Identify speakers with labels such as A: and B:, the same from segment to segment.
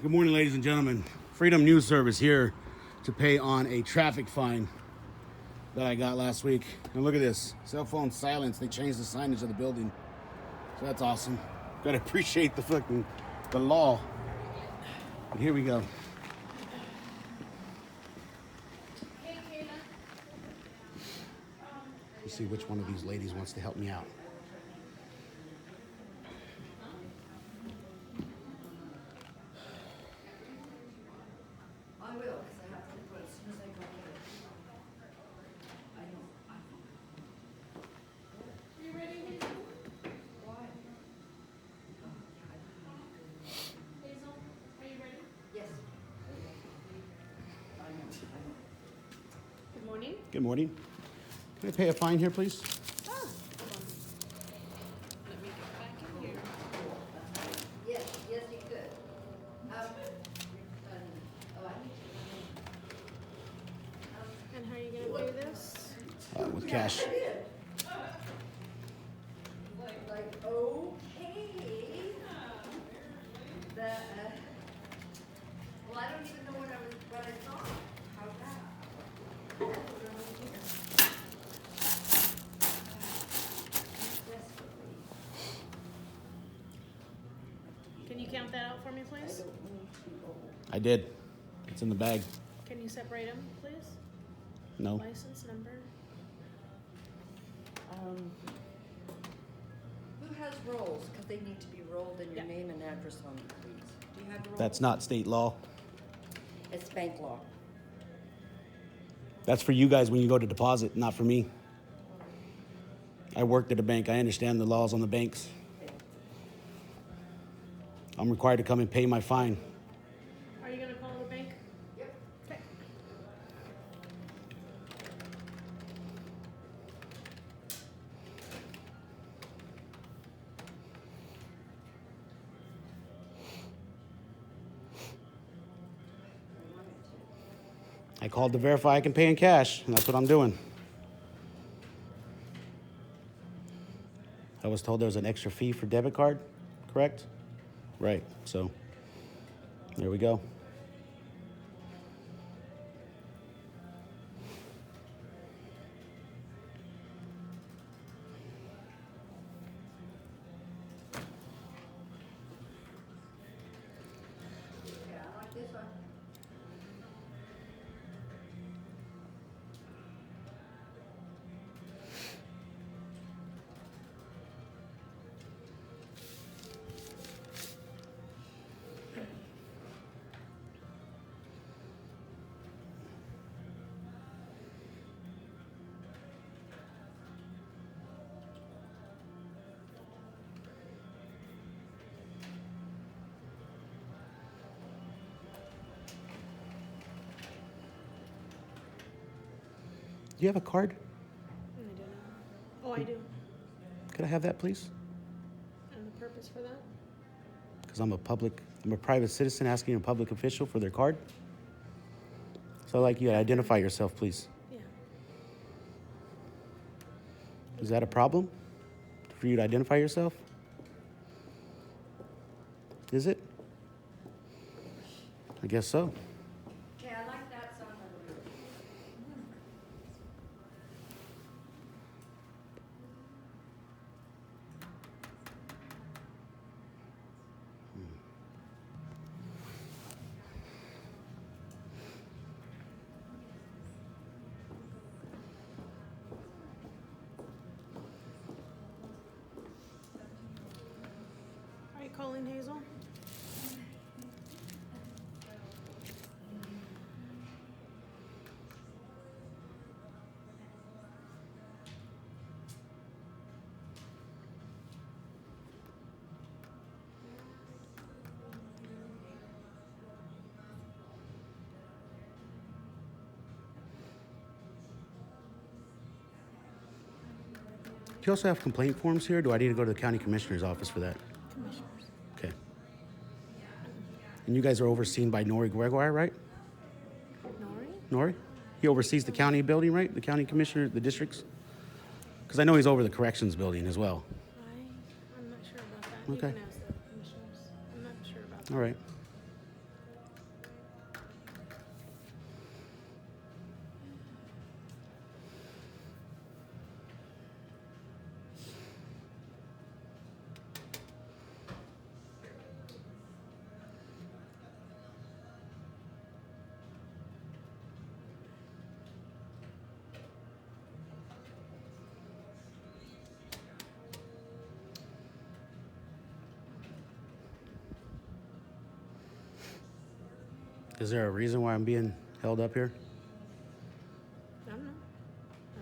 A: Good morning, ladies and gentlemen. Freedom News Service here to pay on a traffic fine that I got last week. And look at this, cell phone silence. They changed the signage of the building. So that's awesome. Gotta appreciate the law. But here we go. Let's see which one of these ladies wants to help me out.
B: I will, because I have to do it as soon as I go get it. I know.
C: Are you ready, Hazel?
B: Why?
C: Hazel, are you ready?
B: Yes. I know.
C: Good morning.
A: Good morning. Can I pay a fine here, please?
C: Oh, hold on. Let me get back in here.
B: Yes, yes, you could. I need
C: And how are you gonna do this?
A: With cash.
B: to. I did. Like, okay. Well, I don't even know what I thought. How bad?
C: Can you count that out for me, please?
A: I did. It's in the bag.
C: Can you separate them, please?
A: No.
C: License number.
B: Who has rolls? Because they need to be rolled and your
C: Yeah.
B: name and address on them, please. Do you have rolls?
A: That's not state law.
B: It's bank law.
A: That's for you guys when you go to deposit, not for me. I worked at a bank. I understand the laws on the banks. I'm required to come and pay my fine.
C: Are you gonna call the bank?
B: Yep.
C: Okay.
A: I called to verify I can pay in cash, and that's what I'm doing. I was told there was an extra fee for debit card, correct? Right, so there we go.
B: Yeah, I like this one.
A: Do you have a card?
C: I don't know. Oh, I do.
A: Could I have that, please?
C: And the purpose for that?
A: Because I'm a private citizen asking a public official for their card. So I'd like you to identify yourself, please.
C: Yeah.
A: Is that a problem for you to identify yourself? Is it? I guess so.
B: Okay, I like that song.
C: Are you calling Hazel?
A: Do you also have complaint forms here? Or do I need to go to the county commissioner's office for that?
C: Commissioners.
A: Okay. And you guys are overseen by Nori Gregoire, right?
C: Nori?
A: Nori? He oversees the county building, right? The county commissioner, the districts? Because I know he's over the corrections building as well.
C: I'm not sure about that.
A: Okay.
C: You can ask the commissioners. I'm not sure about that.
A: All right. Is there a reason why I'm being held up here?
C: I don't know.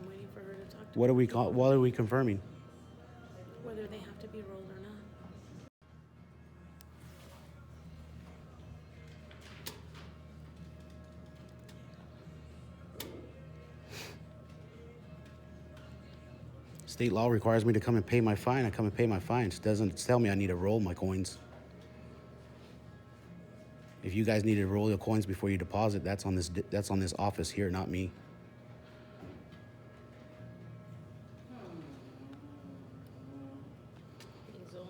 C: I'm waiting for her to talk to
A: What
C: me.
A: are we call? What are we confirming?
C: Whether they have to be rolled or not.
A: State law requires me to come and pay my fine. I come and pay my fines. It doesn't tell me I need to roll my coins. If you guys need to roll your coins before you deposit, that's on this office here, not me.
C: Hazel.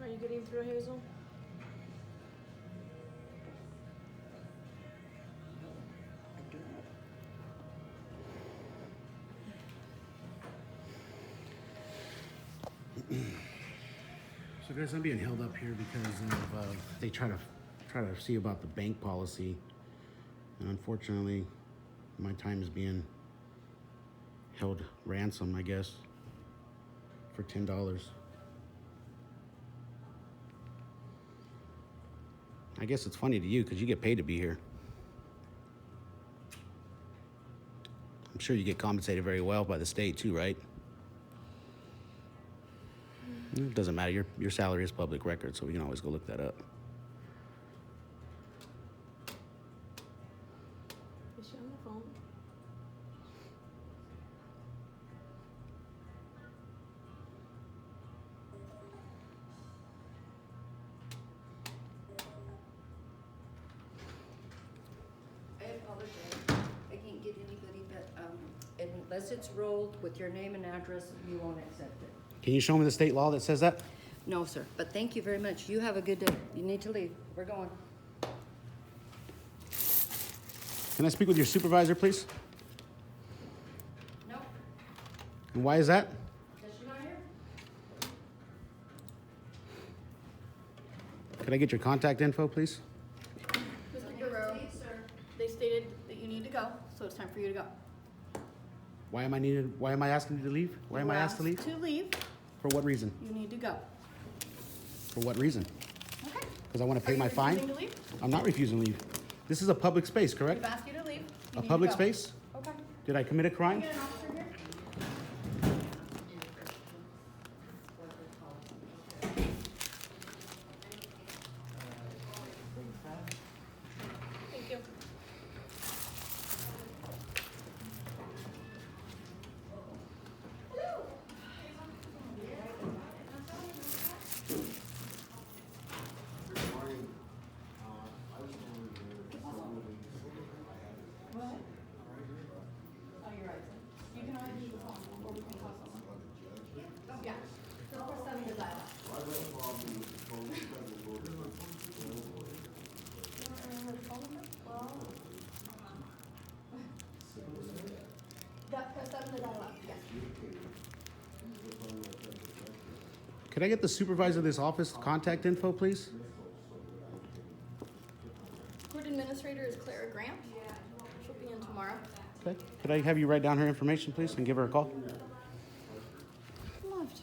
C: Are you getting through, Hazel?
A: So guys, I'm being held up here because of they try to see about the bank policy, and unfortunately, my time is being held ransom, I guess, for $10. I guess it's funny to you because you get paid to be here. I'm sure you get compensated very well by the state too, right? It doesn't matter. Your salary is public record, so we can always go look that up.
C: Is she on the phone?
B: I apologize. I can't get anybody, but unless it's rolled with your name and address, you won't accept it.
A: Can you show me the state law that says that?
B: No, sir, but thank you very much. You have a good day. You need to leave. We're going.
A: Can I speak with your supervisor, please?
B: No,
A: And why is that?
B: is she not here?
A: Could I get your contact info, please?
D: Mr. Guerrero, they stated that you need to go, so it's time for you to go.
A: Why am I asking you to leave? Why am I asked to leave?
D: To leave,
A: For what reason?
D: you need to go.
A: For what reason?
D: Okay.
A: Because I want to pay
D: Are you
A: my fine?
D: refusing to leave?
A: I'm not refusing to leave. This is a public space, correct?
D: We've asked you to leave. You
A: A
D: need to
A: public
D: go.
A: space?
D: Okay.
A: Did I commit a
D: Can
A: crime?
D: we get an officer here?
C: Thank you.
D: Oh, you're right. You can either use the phone, or we can call someone. Yeah. So press 7 to dial. That press 7 to dial up, yes.
A: Could I get the supervisor of this office contact info, please?
D: Court administrator is Clara Grant. She'll be in tomorrow.
A: Okay. Could I have you write down her information, please, and give her a call?
D: Love to.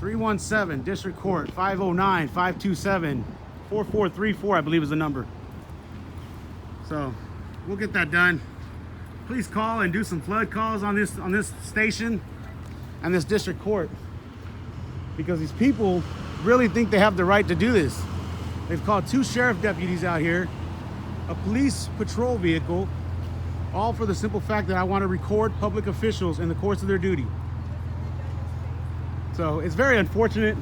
A: 317 District Court, 509-527-4434, I believe is the number. So we'll get that done. Please call and do some flood calls on this station and this district court, because these people really think they have the right to do this. They've called 2 sheriff deputies out here, a police patrol vehicle, all for the simple fact that I want to record public officials in the course of their duty. So it's very unfortunate,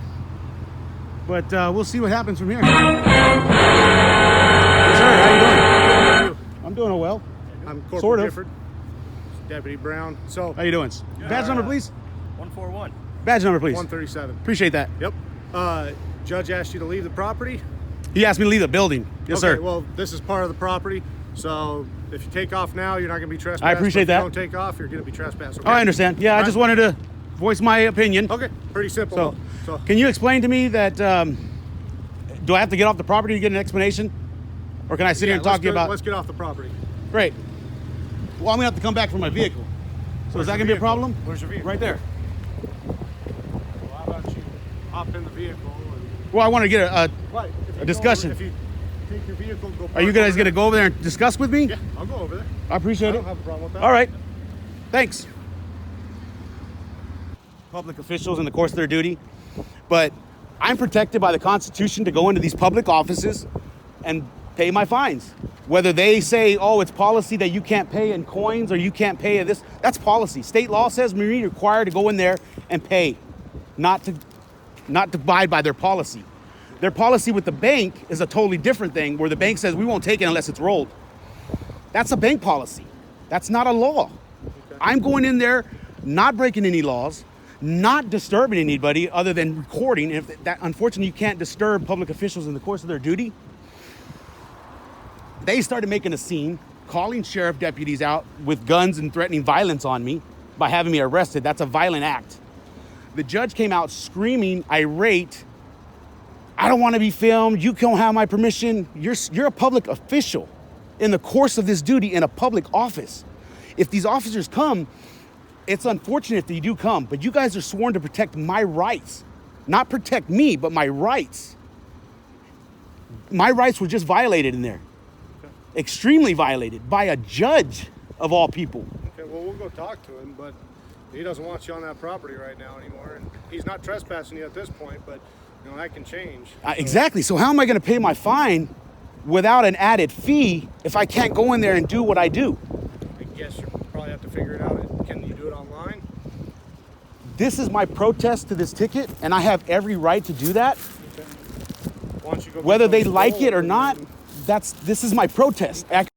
A: but we'll see what happens from here. Yes, sir. How you doing? I'm doing well.
E: I'm Corporal
A: Sort of.
E: Gifford, Deputy Brown. So,
A: How you doing? Badge number, please.
F: 141.
A: Badge number, please.
E: 137.
A: Appreciate that.
E: Yep. Judge asked you to leave the property.
A: He asked me to leave the building. Yes,
E: Okay,
A: sir.
E: well, this is part of the property. So, if you take off now, you're not going to be trespassed.
A: I appreciate
E: but
A: that.
E: if you don't take off, you're going to be trespassed. Okay?
A: Oh, I understand. Yeah, I just wanted to voice my opinion.
E: Okay, pretty simple.
A: So, can you explain to me that, do I have to get off the property to get an explanation? Or can I sit here and talk to you about...
E: Let's get off the property.
A: Great. Well, I'm going to have to come back for my vehicle. So is that going to be a problem?
E: Where's your vehicle?
A: Right there.
E: Well, how about you hop in the vehicle?
A: Well, I want to get a
E: Right. If you
A: discussion.
E: If you take your vehicle, go.
A: Are you guys going to go over there and discuss with me?
E: Yeah, I'll go over there.
A: I appreciate
E: I
A: it.
E: don't have a problem with that.
A: All right. Thanks. Public officials in the course of their duty, but I'm protected by the Constitution to go into these public offices and pay my fines. Whether they say, oh, it's policy that you can't pay in coins or you can't pay this, that's policy. State law says we're required to go in there and pay, not to abide by their policy. Their policy with the bank is a totally different thing, where the bank says we won't take it unless it's rolled. That's a bank policy. That's not a law. Okay. I'm going in there, not breaking any laws, not disturbing anybody other than recording. And if that, unfortunately, you can't disturb public officials in the course of their duty. They started making a scene, calling sheriff deputies out with guns and threatening violence on me by having me arrested. That's a violent act. The judge came out screaming, irate, I don't want to be filmed. You don't have my permission. You're a public official in the course of this duty in a public office. If these officers come, it's unfortunate if they do come, but you guys are sworn to protect my rights. Not protect me, but my rights. My rights were just violated in there. Okay. Extremely violated by a judge of all people.
E: Okay, well, we'll go talk to him, but he doesn't want you on that property right now anymore. And he's not trespassing you at this point, but you know, that can change.
A: Exactly. So how am I going to pay my fine without an added fee if I can't go in there and do what I do?
E: I guess you probably have to figure it out. Can you do it online?
A: This is my protest to this ticket, and I have every right to do that.
E: Okay. Why don't you go
A: Whether they
E: get
A: like
E: those
A: it or
E: goals
A: not,
E: and-
A: this is my protest. I